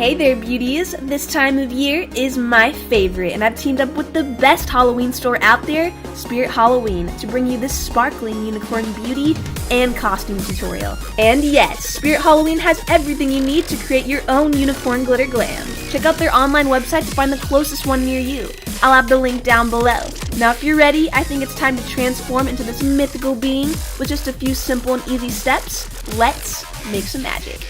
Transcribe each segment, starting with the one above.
Hey there, beauties! This time of year is my favorite, and I've teamed up with the best Halloween store out there, Spirit Halloween, to bring you this sparkling unicorn beauty and costume tutorial. And yes, Spirit Halloween has everything you need to create your own unicorn glitter glam. Check out their online website to find the closest one near you. I'll have the link down below. Now if you're ready, I think it's time to transform into this mythical being with just a few simple and easy steps. Let's make some magic.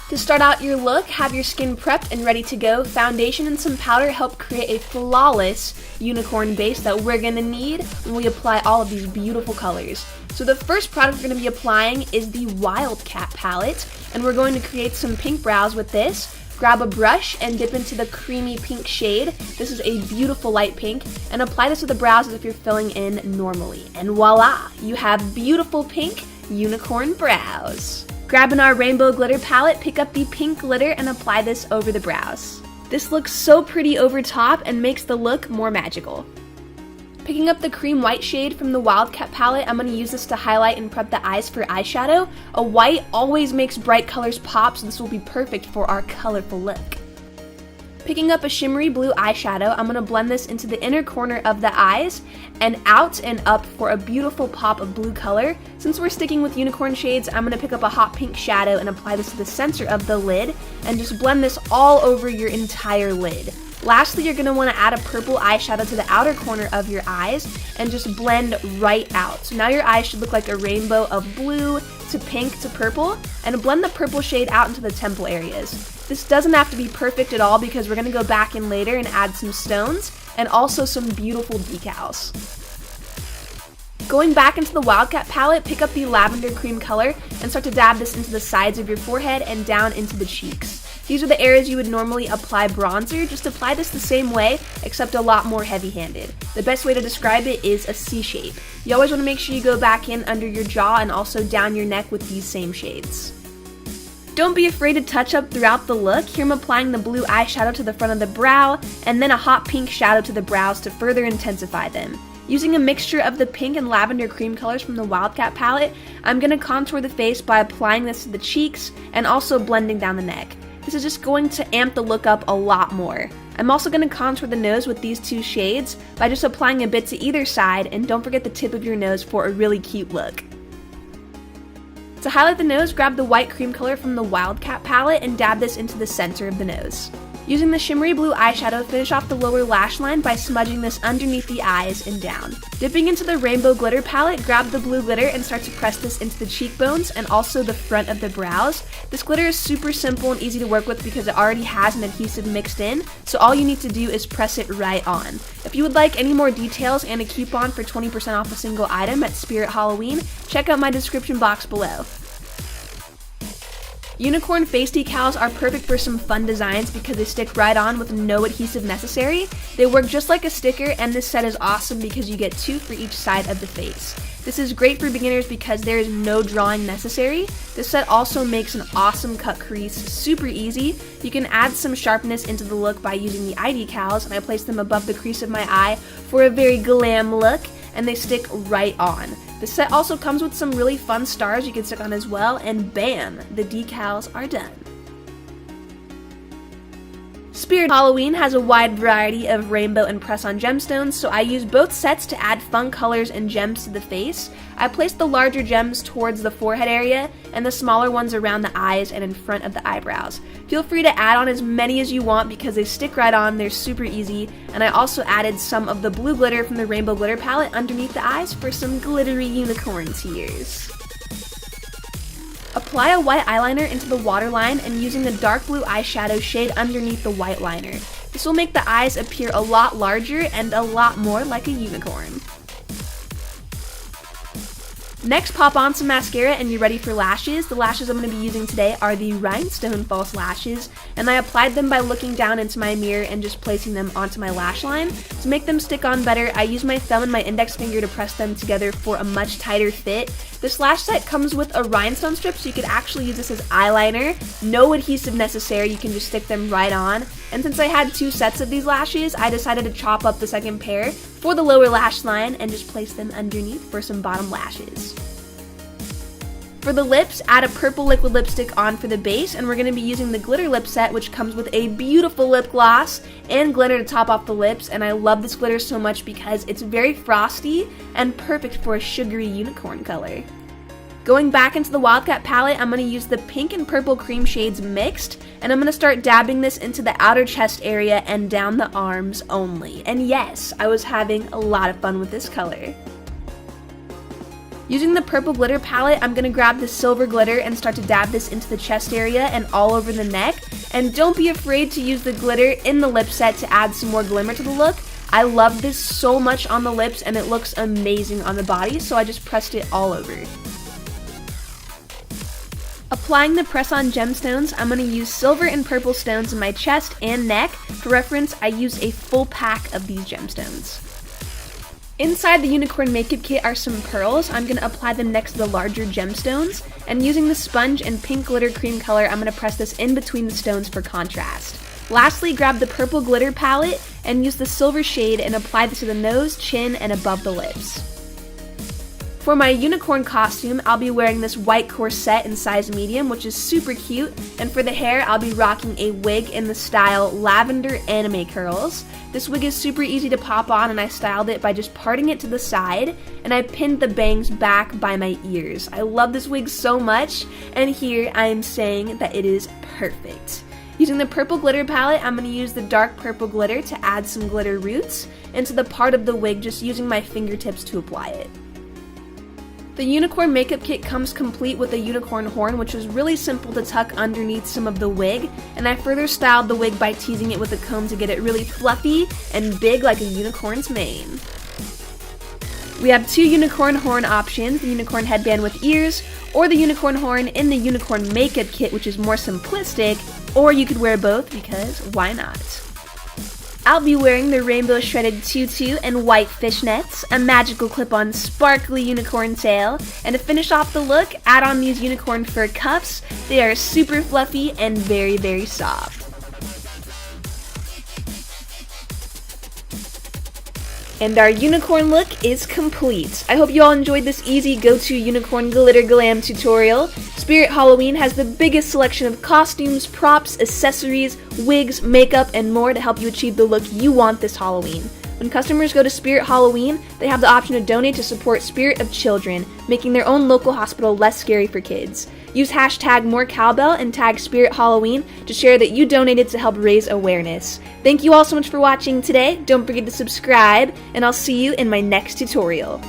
To start out your look, have your skin prepped and ready to go. Foundation and some powder help create a flawless unicorn base that we're going to need when we apply all of these beautiful colors. So the first product we're going to be applying is the Wildcat palette, and we're going to create some pink brows with this. Grab a brush and dip into the creamy pink shade. This is a beautiful light pink, and apply this to the brows as if you're filling in normally. And voila, you have beautiful pink unicorn brows. Grabbing our rainbow glitter palette, pick up the pink glitter and apply this over the brows. This looks so pretty over top and makes the look more magical. Picking up the cream white shade from the Wildcat palette, I'm going to use this to highlight and prep the eyes for eyeshadow. A white always makes bright colors pop, so this will be perfect for our colorful look. Picking up a shimmery blue eyeshadow, I'm going to blend this into the inner corner of the eyes and out and up for a beautiful pop of blue color. Since we're sticking with unicorn shades, I'm going to pick up a hot pink shadow and apply this to the center of the lid and just blend this all over your entire lid. Lastly, you're going to want to add a purple eyeshadow to the outer corner of your eyes and just blend right out. So now your eyes should look like a rainbow of blue to pink to purple, and blend the purple shade out into the temple areas. This doesn't have to be perfect at all because we're going to go back in later and add some stones and also some beautiful decals. Going back into the Wildcat palette, pick up the lavender cream color and start to dab this into the sides of your forehead and down into the cheeks. These are the areas you would normally apply bronzer. Just apply this the same way, except a lot more heavy-handed. The best way to describe it is a C shape. You always want to make sure you go back in under your jaw and also down your neck with these same shades. Don't be afraid to touch up throughout the look. Here I'm applying the blue eyeshadow to the front of the brow and then a hot pink shadow to the brows to further intensify them. Using a mixture of the pink and lavender cream colors from the Wildcat palette, I'm going to contour the face by applying this to the cheeks and also blending down the neck. This is just going to amp the look up a lot more. I'm also going to contour the nose with these two shades by just applying a bit to either side, and don't forget the tip of your nose for a really cute look. To highlight the nose, grab the white cream color from the Wildcat palette and dab this into the center of the nose. Using the shimmery blue eyeshadow, finish off the lower lash line by smudging this underneath the eyes and down. Dipping into the rainbow glitter palette, grab the blue glitter and start to press this into the cheekbones and also the front of the brows. This glitter is super simple and easy to work with because it already has an adhesive mixed in, so all you need to do is press it right on. If you would like any more details and a coupon for 20% off a single item at Spirit Halloween, check out my description box below. Unicorn face decals are perfect for some fun designs because they stick right on with no adhesive necessary. They work just like a sticker, and this set is awesome because you get 2 for each side of the face. This is great for beginners because there is no drawing necessary. This set also makes an awesome cut crease super easy. You can add some sharpness into the look by using the eye decals, and I place them above the crease of my eye for a very glam look, and they stick right on. The set also comes with some really fun stars you can stick on as well, and bam, the decals are done. Spirit Halloween has a wide variety of rainbow and press-on gemstones, so I use both sets to add fun colors and gems to the face. I place the larger gems towards the forehead area and the smaller ones around the eyes and in front of the eyebrows. Feel free to add on as many as you want because they stick right on, they're super easy, and I also added some of the blue glitter from the rainbow glitter palette underneath the eyes for some glittery unicorn tears. Apply a white eyeliner into the waterline and using the dark blue eyeshadow shade underneath the white liner. This will make the eyes appear a lot larger and a lot more like a unicorn. Next, pop on some mascara and you're ready for lashes. The lashes I'm going to be using today are the Rhinestone False Lashes, and I applied them by looking down into my mirror and just placing them onto my lash line. To make them stick on better, I use my thumb and my index finger to press them together for a much tighter fit. This lash set comes with a rhinestone strip, so you could actually use this as eyeliner. No adhesive necessary, you can just stick them right on. And since I had 2 sets of these lashes, I decided to chop up the second pair for the lower lash line and just place them underneath for some bottom lashes. For the lips, add a purple liquid lipstick on for the base, and we're going to be using the glitter lip set, which comes with a beautiful lip gloss and glitter to top off the lips, and I love this glitter so much because it's very frosty and perfect for a sugary unicorn color. Going back into the Wildcat palette, I'm going to use the pink and purple cream shades mixed, and I'm going to start dabbing this into the outer chest area and down the arms only. And yes, I was having a lot of fun with this color. Using the purple glitter palette, I'm going to grab the silver glitter and start to dab this into the chest area and all over the neck. And don't be afraid to use the glitter in the lip set to add some more glimmer to the look. I love this so much on the lips and it looks amazing on the body, so I just pressed it all over. Applying the press-on gemstones, I'm going to use silver and purple stones in my chest and neck. For reference, I used a full pack of these gemstones. Inside the unicorn makeup kit are some pearls. I'm going to apply them next to the larger gemstones, and using the sponge and pink glitter cream color, I'm going to press this in between the stones for contrast. Lastly, grab the purple glitter palette and use the silver shade and apply this to the nose, chin, and above the lips. For my unicorn costume, I'll be wearing this white corset in size medium, which is super cute, and for the hair, I'll be rocking a wig in the style lavender anime curls. This wig is super easy to pop on, and I styled it by just parting it to the side, and I pinned the bangs back by my ears. I love this wig so much, and here I am saying that it is perfect. Using the purple glitter palette, I'm going to use the dark purple glitter to add some glitter roots into the part of the wig, just using my fingertips to apply it. The unicorn makeup kit comes complete with a unicorn horn, which was really simple to tuck underneath some of the wig, and I further styled the wig by teasing it with a comb to get it really fluffy and big like a unicorn's mane. We have two unicorn horn options, the unicorn headband with ears, or the unicorn horn in the unicorn makeup kit, which is more simplistic, or you could wear both because why not? I'll be wearing the rainbow shredded tutu and white fishnets, a magical clip-on sparkly unicorn tail, and to finish off the look, add on these unicorn fur cuffs. They are super fluffy and very, very soft. And our unicorn look is complete. I hope you all enjoyed this easy go-to unicorn glitter glam tutorial. Spirit Halloween has the biggest selection of costumes, props, accessories, wigs, makeup, and more to help you achieve the look you want this Halloween. When customers go to Spirit Halloween, they have the option to donate to support Spirit of Children, making their own local hospital less scary for kids. Use hashtag #MoreCowbell and tag Spirit Halloween to share that you donated to help raise awareness. Thank you all so much for watching today. Don't forget to subscribe, and I'll see you in my next tutorial.